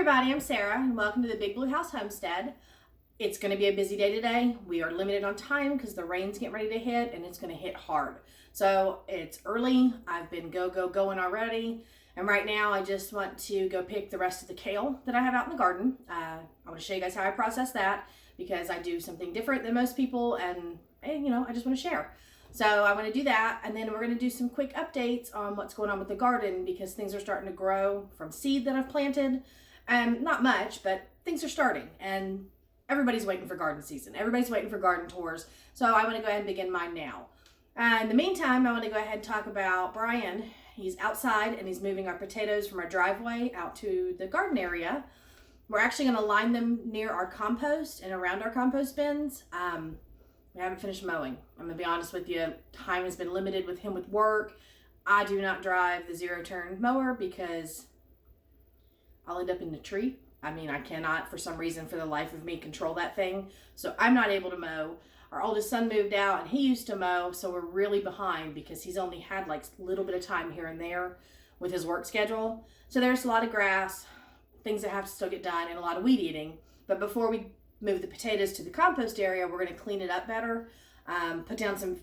everybody, I'm Sarah and welcome to the Big Blue House Homestead. It's going to be a busy day today. We are limited on time because the rain's getting ready to hit and it's going to hit hard. So it's early. I've been going already. And right now I just want to go pick the rest of the kale that I have out in the garden. I want to show you guys how I process that because I do something different than most people and you know, I just want to share. So I want to do that, and then we're going to do some quick updates on what's going on with the garden because things are starting to grow from seed that I've planted. Not much, but things are starting, and everybody's waiting for garden season. Everybody's waiting for garden tours, so I want to go ahead and begin mine now. In the meantime, I want to go ahead and talk about Brian. He's outside, and he's moving our potatoes from our driveway out to the garden area. We're actually going to line them near our compost and around our compost bins. We haven't finished mowing. I'm going to be honest with you. Time has been limited with him with work. I do not drive the zero-turn mower because I'll end up in the tree. I mean, I cannot, for some reason, for the life of me, control that thing. So I'm not able to mow. Our oldest son moved out and he used to mow, so we're really behind because he's only had like a little bit of time here and there with his work schedule. So there's a lot of grass, things that have to still get done, and a lot of weed eating. But before we move the potatoes to the compost area, we're going to clean it up better, put down some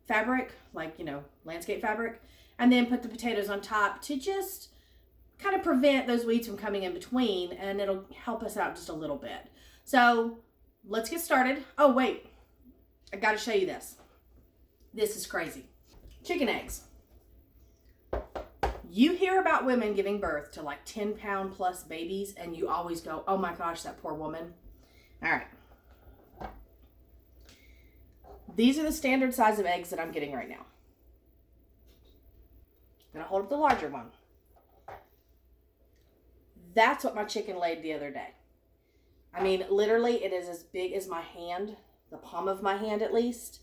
fabric, like, you know, landscape fabric, and then put the potatoes on top to just kind of prevent those weeds from coming in between, and it'll help us out just a little bit. So let's get started. Oh, wait, I got to show you this. This is crazy. Chicken eggs. You hear about women giving birth to like 10-pound plus babies, and you always go, oh my gosh, that poor woman. All right. These are the standard size of eggs that I'm getting right now. I'm going to hold up the larger one. That's what my chicken laid the other day. I mean, literally, it is as big as my hand, the palm of my hand at least.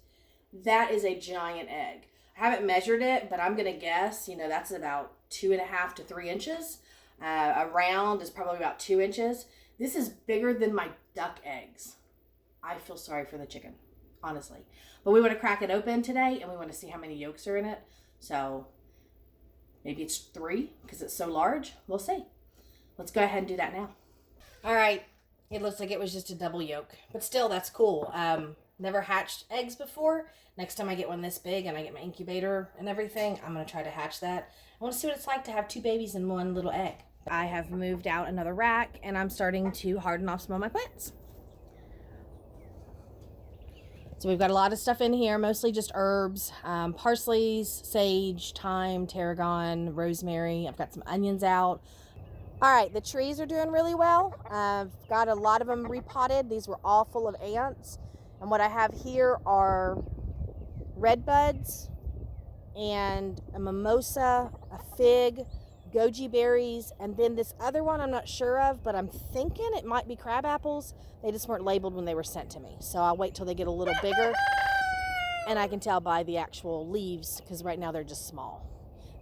That is a giant egg. I haven't measured it, but I'm going to guess, you know, that's about 2.5 to 3 inches. A round is probably about 2 inches. This is bigger than my duck eggs. I feel sorry for the chicken, honestly. But we want to crack it open today, and we want to see how many yolks are in it. So maybe it's 3 because it's so large. We'll see. Let's go ahead and do that now. All right. It looks like it was just a double yolk, but still, that's cool. Never hatched eggs before. Next time I get one this big and I get my incubator and everything, I'm going to try to hatch that. I want to see what it's like to have 2 babies in one little egg. I have moved out another rack, and I'm starting to harden off some of my plants. So we've got a lot of stuff in here, mostly just herbs, parsley, sage, thyme, tarragon, rosemary. I've got some onions out. All right, the trees are doing really well. I've got a lot of them repotted. These were all full of ants. And what I have here are red buds and a mimosa, a fig, goji berries, and then this other one I'm not sure of, but I'm thinking it might be crab apples. They just weren't labeled when they were sent to me. So I'll wait till they get a little bigger and I can tell by the actual leaves because right now they're just small.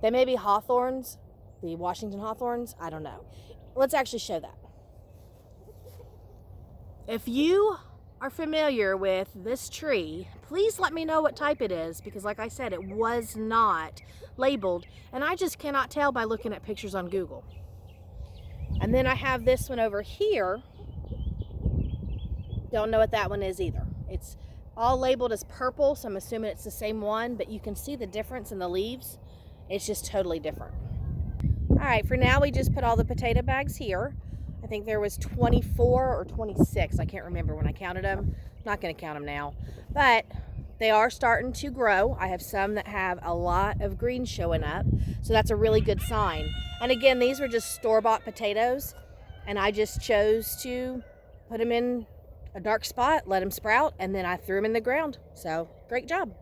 They may be hawthorns, the Washington hawthorns. I don't know. Let's actually show that. If you are familiar with this tree, please let me know what type it is because like I said, it was not labeled and I just cannot tell by looking at pictures on Google. And then I have this one over here. Don't know what that one is either. It's all labeled as purple, so I'm assuming it's the same one, but you can see the difference in the leaves. It's just totally different. All right, for now we just put all the potato bags here. I think there was 24 or 26. I can't remember when I counted them. I'm not going to count them now. But they are starting to grow. I have some that have a lot of green showing up. So that's a really good sign. And again, these were just store-bought potatoes. And I just chose to put them in a dark spot, let them sprout, and then I threw them in the ground. So great job.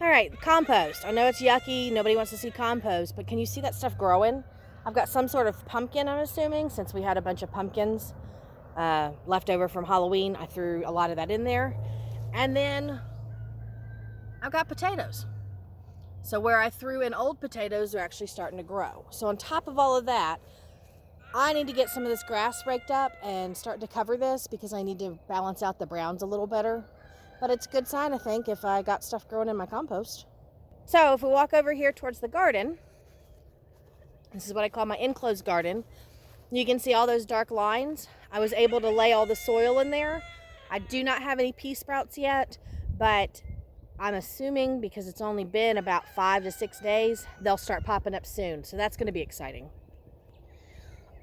All right, compost. I know it's yucky. Nobody wants to see compost. But can you see that stuff growing? I've got some sort of pumpkin, I'm assuming, since we had a bunch of pumpkins left over from Halloween. I threw a lot of that in there. And then I've got potatoes. So where I threw in old potatoes, they're actually starting to grow. So on top of all of that, I need to get some of this grass raked up and start to cover this because I need to balance out the browns a little better. But it's a good sign, I think, if I got stuff growing in my compost. So if we walk over here towards the garden, this is what I call my enclosed garden. You can see all those dark lines. I was able to lay all the soil in there. I do not have any pea sprouts yet, but I'm assuming because it's only been about 5 to 6 days, they'll start popping up soon. So that's going to be exciting.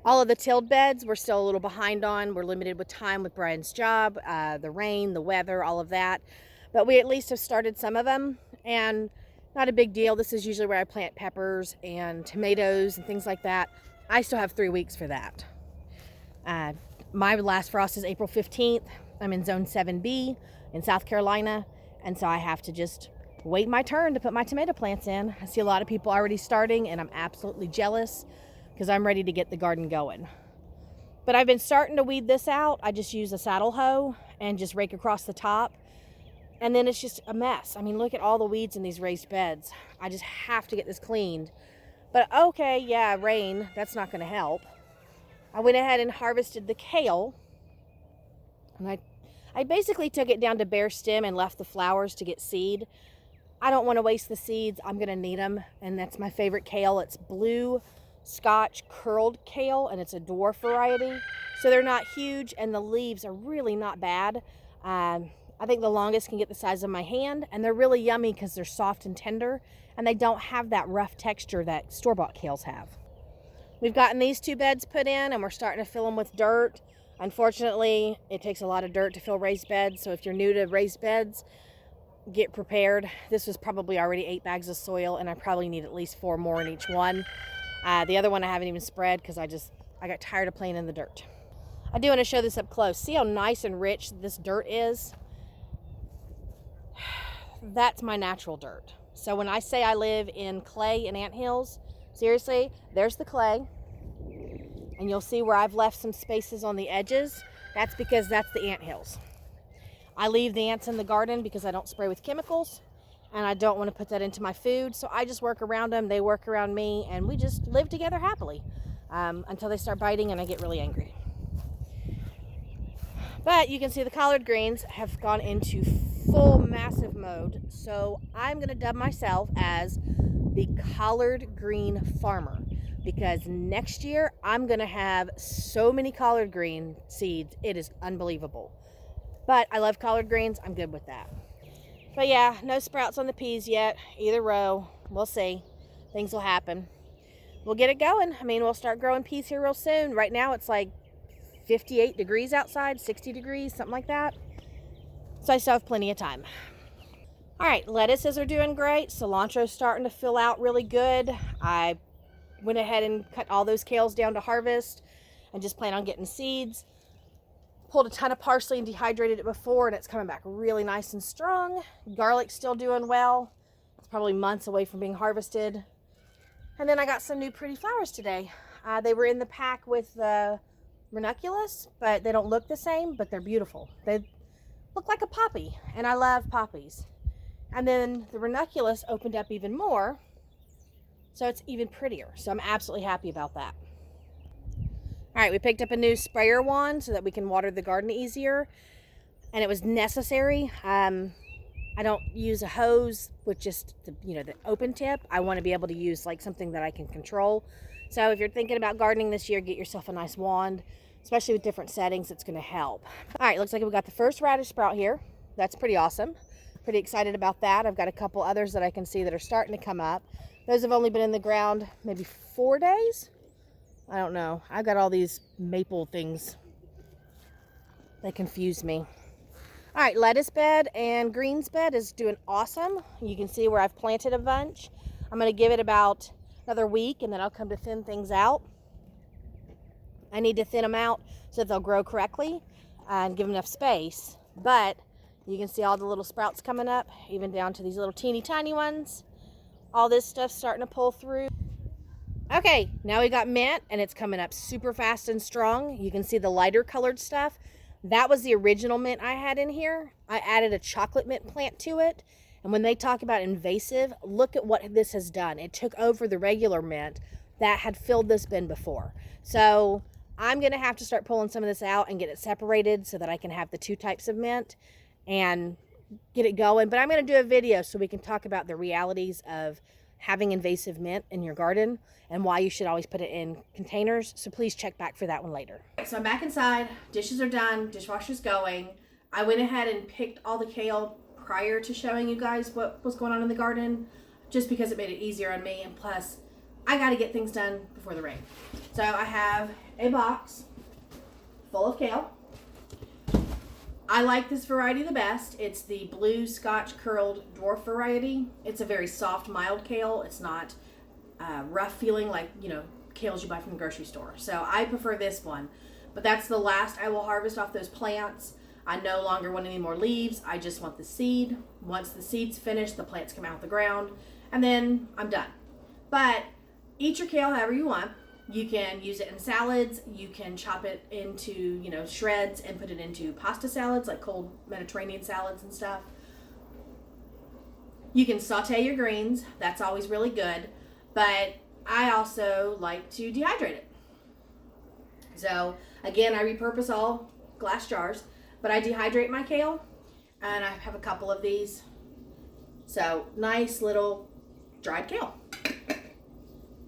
All of the tilled beds we're still a little behind on. We're limited with time with Brian's job, the rain, the weather, all of that. But we at least have started some of them, and not a big deal. This is usually where I plant peppers and tomatoes and things like that. I still have 3 weeks for that. My last frost is April 15th. I'm in zone 7B in South Carolina, and so I have to just wait my turn to put my tomato plants in. I see a lot of people already starting, and I'm absolutely jealous because I'm ready to get the garden going. But I've been starting to weed this out. I just use a saddle hoe and just rake across the top, and then it's just a mess. I mean, look at all the weeds in these raised beds. I just have to get this cleaned. But okay, yeah, rain, that's not going to help. I went ahead and harvested the kale, and I basically took it down to bare stem and left the flowers to get seed. I don't want to waste the seeds. I'm going to need them, and that's my favorite kale. It's blue Scotch curled kale, and it's a dwarf variety, so they're not huge, and the leaves are really not bad. I think the longest can get the size of my hand, and they're really yummy because they're soft and tender, and they don't have that rough texture that store-bought kales have. We've gotten these 2 beds put in, and we're starting to fill them with dirt. Unfortunately, it takes a lot of dirt to fill raised beds, so if you're new to raised beds, get prepared. This was probably already 8 bags of soil, and I probably need at least 4 more in each one. The other one I haven't even spread because I got tired of playing in the dirt. I do want to show this up close. See how nice and rich this dirt is? That's my natural dirt. So when I say I live in clay and anthills, seriously, there's the clay, and you'll see where I've left some spaces on the edges. That's because that's the anthills. I leave the ants in the garden because I don't spray with chemicals, and I don't want to put that into my food, so I just work around them, they work around me, and we just live together happily until they start biting and I get really angry. But you can see the collard greens have gone into full massive mode, so I'm going to dub myself as the collard green farmer, because next year I'm going to have so many collard green seeds, it is unbelievable. But I love collard greens, I'm good with that. But yeah, no sprouts on the peas yet, either row. We'll see. Things will happen. We'll get it going. I mean, we'll start growing peas here real soon. Right now it's like 58 degrees outside, 60 degrees, something like that. So I still have plenty of time. All right, lettuces are doing great. Cilantro's starting to fill out really good. I went ahead and cut all those kales down to harvest and just plan on getting seeds. Pulled a ton of parsley and dehydrated it before, and it's coming back really nice and strong. Garlic's still doing well. It's probably months away from being harvested. And then I got some new pretty flowers today. They were in the pack with the ranunculus, but they don't look the same, but they're beautiful. They look like a poppy, and I love poppies. And then the ranunculus opened up even more, so it's even prettier. So I'm absolutely happy about that. All right, we picked up a new sprayer wand so that we can water the garden easier, and it was necessary. I don't use a hose with just the open tip. I want to be able to use like something that I can control. So if you're thinking about gardening this year, get yourself a nice wand, especially with different settings. It's going to help. All right, looks like we got the first radish sprout here. That's pretty awesome. Pretty excited about that. I've got a couple others that I can see that are starting to come up. Those have only been in the ground maybe 4 days. I don't know. I've got all these maple things. They confuse me. All right, lettuce bed and greens bed is doing awesome. You can see where I've planted a bunch. I'm going to give it about another week, and then I'll come to thin things out. I need to thin them out so that they'll grow correctly and give them enough space. But you can see all the little sprouts coming up, even down to these little teeny tiny ones. All this stuff's starting to pull through. Okay, now we got mint, and it's coming up super fast and strong. You can see the lighter colored stuff. That was the original mint I had in here. I added a chocolate mint plant to it. And when they talk about invasive, look at what this has done. It took over the regular mint that had filled this bin before. So I'm going to have to start pulling some of this out and get it separated so that I can have the 2 types of mint and get it going. But I'm going to do a video so we can talk about the realities of having invasive mint in your garden and why you should always put it in containers. So please check back for that one later. So I'm back inside, dishes are done, dishwasher's going. I went ahead and picked all the kale prior to showing you guys what was going on in the garden, just because it made it easier on me, and plus I got to get things done before the rain. So I have a box full of kale. I like this variety the best. It's the blue Scotch curled dwarf variety. It's a very soft, mild kale. It's not rough feeling like, kales you buy from the grocery store. So I prefer this one. But that's the last I will harvest off those plants. I no longer want any more leaves. I just want the seed. Once the seed's finished, the plants come out the ground, and then I'm done. But eat your kale however you want. You can use it in salads. You can chop it into, shreds and put it into pasta salads, like cold Mediterranean salads and stuff. You can saute your greens. That's always really good. But I also like to dehydrate it. So, again, I repurpose all glass jars, but I dehydrate my kale, and I have a couple of these. So, nice little dried kale.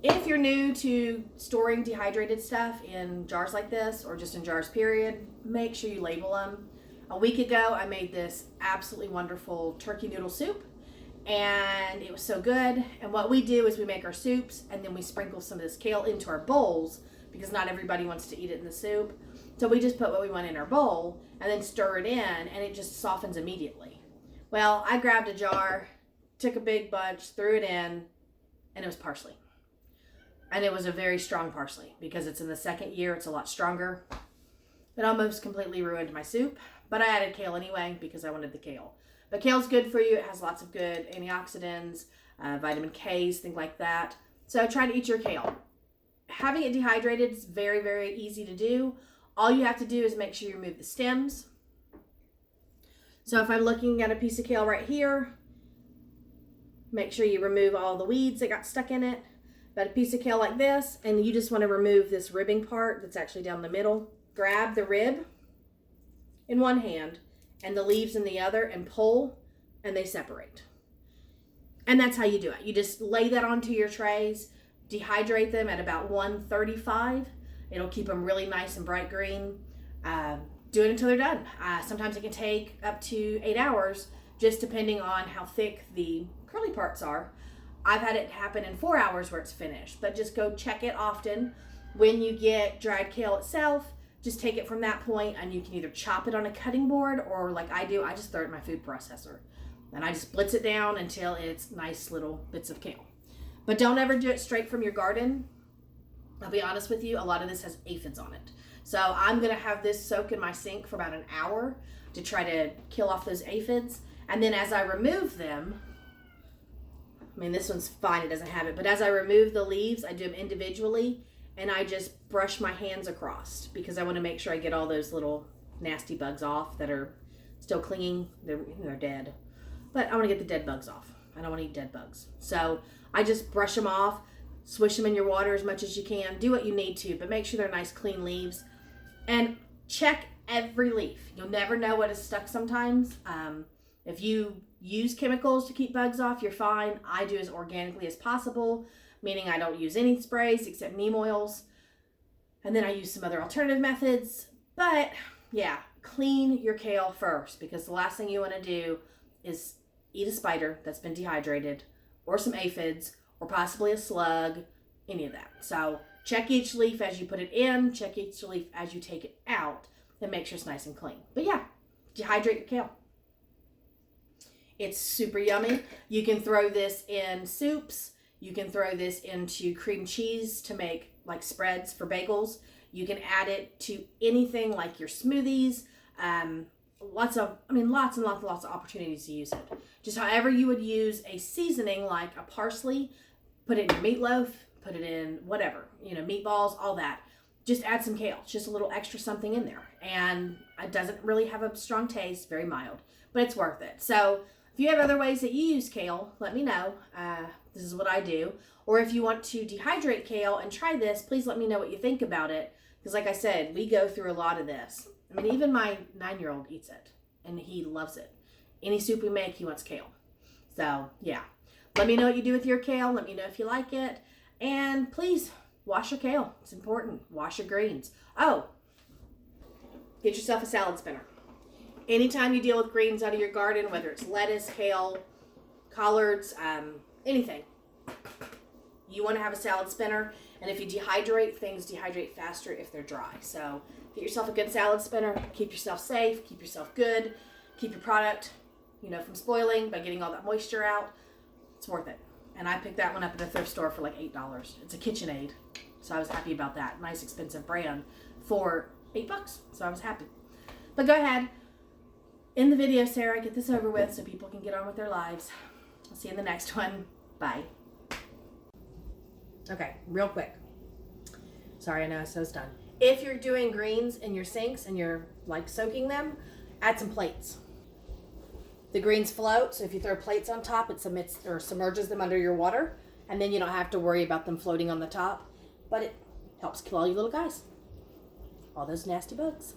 If you're new to storing dehydrated stuff in jars like this, or just in jars period, make sure you label them. A week ago, I made this absolutely wonderful turkey noodle soup, and it was so good. And what we do is we make our soups, and then we sprinkle some of this kale into our bowls, because not everybody wants to eat it in the soup. So we just put what we want in our bowl, and then stir it in, and it just softens immediately. Well, I grabbed a jar, took a big bunch, threw it in, and it was parsley. And it was a very strong parsley, because it's in the second year, it's a lot stronger. It almost completely ruined my soup, but I added kale anyway because I wanted the kale. But kale's good for you. It has lots of good antioxidants, vitamin K's, things like that. So try to eat your kale. Having it dehydrated is very, very easy to do. All you have to do is make sure you remove the stems. So if I'm looking at a piece of kale right here, make sure you remove all the weeds that got stuck in it. But a piece of kale like this, and you just want to remove this ribbing part that's actually down the middle. Grab the rib in one hand and the leaves in the other and pull, and they separate. And that's how you do it. You just lay that onto your trays, dehydrate them at about 135. It'll keep them really nice and bright green. Do it until they're done. Sometimes it can take up to 8 hours, just depending on how thick the curly parts are. I've had it happen in 4 hours where it's finished, but just go check it often. When you get dried kale itself, just take it from that point, and you can either chop it on a cutting board, or like I do, I just throw it in my food processor. And I just blitz it down until it's nice little bits of kale. But don't ever do it straight from your garden. I'll be honest with you, a lot of this has aphids on it. So I'm going to have this soak in my sink for about an hour to try to kill off those aphids. And then as I remove them, this one's fine, it doesn't have it, but as I remove the leaves, I do them individually, and I just brush my hands across, because I want to make sure I get all those little nasty bugs off that are still clinging. They're dead, but I want to get the dead bugs off. I don't want to eat dead bugs. So I just brush them off, swish them in your water as much as you can. Do what you need to, but make sure they're nice, clean leaves, and check every leaf. You'll never know what is stuck sometimes. If you use chemicals to keep bugs off, you're fine. I do as organically as possible, meaning I don't use any sprays except neem oils. And then I use some other alternative methods. But yeah, clean your kale first, because the last thing you want to do is eat a spider that's been dehydrated, or some aphids, or possibly a slug, any of that. So check each leaf as you put it in, check each leaf as you take it out, and make sure it's nice and clean. But yeah, dehydrate your kale. It's super yummy. You can throw this in soups. You can throw this into cream cheese to make like spreads for bagels. You can add it to anything like your smoothies. Lots and lots of opportunities to use it. Just however you would use a seasoning like a parsley, put it in your meatloaf, put it in whatever, meatballs, all that. Just add some kale, just a little extra something in there. And it doesn't really have a strong taste, very mild, but it's worth it. So if you have other ways that you use kale, let me know. This is what I do. Or if you want to dehydrate kale and try this, please let me know what you think about it. Because like I said, we go through a lot of this. Even my 9-year-old eats it, and he loves it. Any soup we make, he wants kale. So yeah. Let me know what you do with your kale. Let me know if you like it. And please, wash your kale. It's important. Wash your greens. Oh, get yourself a salad spinner. Anytime you deal with greens out of your garden, whether it's lettuce, kale, collards, anything, you want to have a salad spinner. And if you dehydrate, things dehydrate faster if they're dry. So get yourself a good salad spinner. Keep yourself safe. Keep yourself good. Keep your product, from spoiling by getting all that moisture out. It's worth it. And I picked that one up at a thrift store for like $8. It's a KitchenAid. So I was happy about that. Nice expensive brand for $8. So I was happy. But go ahead. End the video, Sarah. Get this over with so people can get on with their lives. I'll see you in the next one. Bye. Okay, real quick. Sorry, I know, so it's done. If you're doing greens in your sinks and you're like soaking them, add some plates. The greens float, so if you throw plates on top, it submerges them under your water, and then you don't have to worry about them floating on the top, but it helps kill all you little guys. All those nasty bugs.